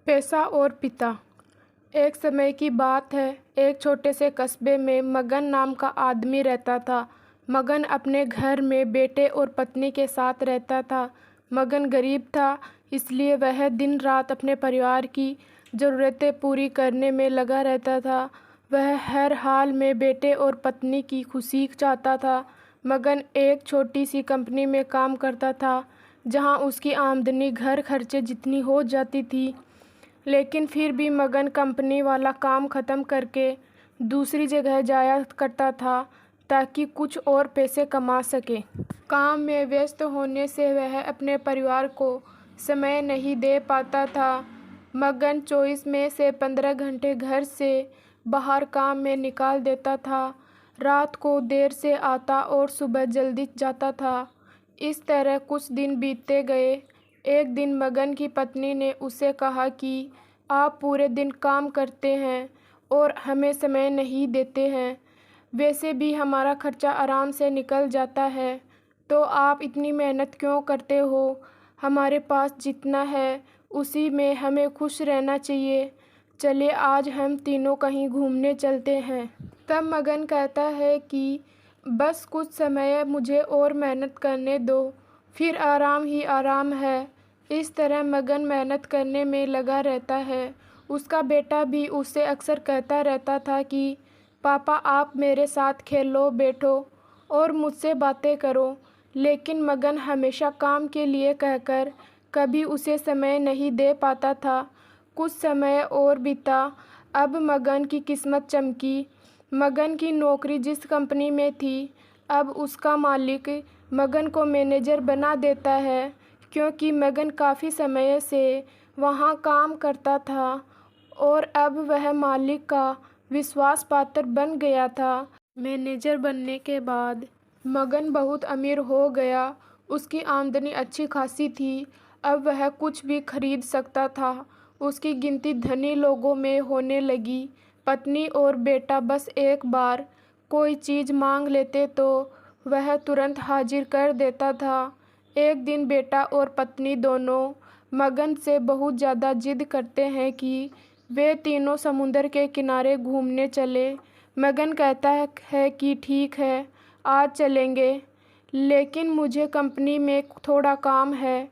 पैसा और पिता। एक समय की बात है, एक छोटे से कस्बे में मगन नाम का आदमी रहता था। मगन अपने घर में बेटे और पत्नी के साथ रहता था। मगन गरीब था, इसलिए वह दिन रात अपने परिवार की ज़रूरतें पूरी करने में लगा रहता था। वह हर हाल में बेटे और पत्नी की खुशी चाहता था। मगन एक छोटी सी कंपनी में काम करता था, जहां उसकी आमदनी घर खर्चे जितनी हो जाती थी। लेकिन फिर भी मगन कंपनी वाला काम ख़त्म करके दूसरी जगह जाया करता था, ताकि कुछ और पैसे कमा सके। काम में व्यस्त होने से वह अपने परिवार को समय नहीं दे पाता था। मगन 24 में से 15 घंटे घर से बाहर काम में निकाल देता था। रात को देर से आता और सुबह जल्दी जाता था। इस तरह कुछ दिन बीतते गए। एक दिन मगन की पत्नी ने उसे कहा कि आप पूरे दिन काम करते हैं और हमें समय नहीं देते हैं। वैसे भी हमारा खर्चा आराम से निकल जाता है, तो आप इतनी मेहनत क्यों करते हो? हमारे पास जितना है उसी में हमें खुश रहना चाहिए। चलिए आज हम तीनों कहीं घूमने चलते हैं। तब मगन कहता है कि बस कुछ समय मुझे और मेहनत करने दो, फिर आराम ही आराम है। इस तरह मगन मेहनत करने में लगा रहता है। उसका बेटा भी उससे अक्सर कहता रहता था कि पापा आप मेरे साथ खेलो, बैठो और मुझसे बातें करो। लेकिन मगन हमेशा काम के लिए कहकर कभी उसे समय नहीं दे पाता था। कुछ समय और बीता। अब मगन की किस्मत चमकी। मगन की नौकरी जिस कंपनी में थी, अब उसका मालिक मगन को मैनेजर बना देता है, क्योंकि मगन काफ़ी समय से वहाँ काम करता था और अब वह मालिक का विश्वास पात्र बन गया था। मैनेजर बनने के बाद मगन बहुत अमीर हो गया। उसकी आमदनी अच्छी खासी थी। अब वह कुछ भी खरीद सकता था। उसकी गिनती धनी लोगों में होने लगी। पत्नी और बेटा बस एक बार कोई चीज़ मांग लेते तो वह तुरंत हाजिर कर देता था। एक दिन बेटा और पत्नी दोनों मगन से बहुत ज़्यादा जिद करते हैं कि वे तीनों समुंदर के किनारे घूमने चले। मगन कहता है कि ठीक है, आज चलेंगे, लेकिन मुझे कंपनी में थोड़ा काम है,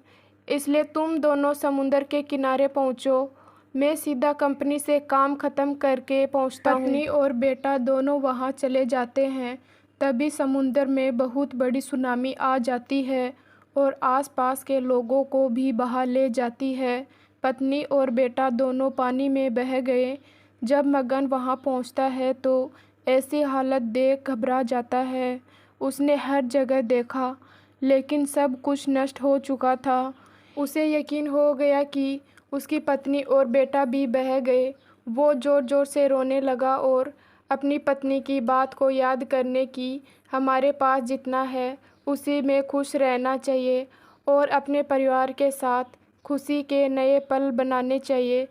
इसलिए तुम दोनों समुंदर के किनारे पहुँचो। मैं सीधा कंपनी से काम ख़त्म करके पहुँचता हूँ। पत्नी और बेटा दोनों वहाँ चले जाते हैं। तभी समुंदर में बहुत बड़ी सुनामी आ जाती है और आसपास के लोगों को भी बहा ले जाती है। पत्नी और बेटा दोनों पानी में बह गए। जब मगन वहाँ पहुँचता है तो ऐसी हालत देख घबरा जाता है। उसने हर जगह देखा, लेकिन सब कुछ नष्ट हो चुका था। उसे यकीन हो गया कि उसकी पत्नी और बेटा भी बह गए। वो ज़ोर ज़ोर से रोने लगा और अपनी पत्नी की बात को याद करने की, हमारे पास जितना है उसी में खुश रहना चाहिए और अपने परिवार के साथ खुशी के नए पल बनाने चाहिए,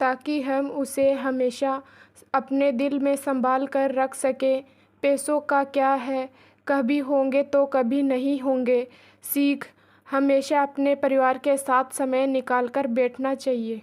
ताकि हम उसे हमेशा अपने दिल में संभाल कर रख सकें। पैसों का क्या है, कभी होंगे तो कभी नहीं होंगे। सीख, हमेशा अपने परिवार के साथ समय निकाल कर बैठना चाहिए।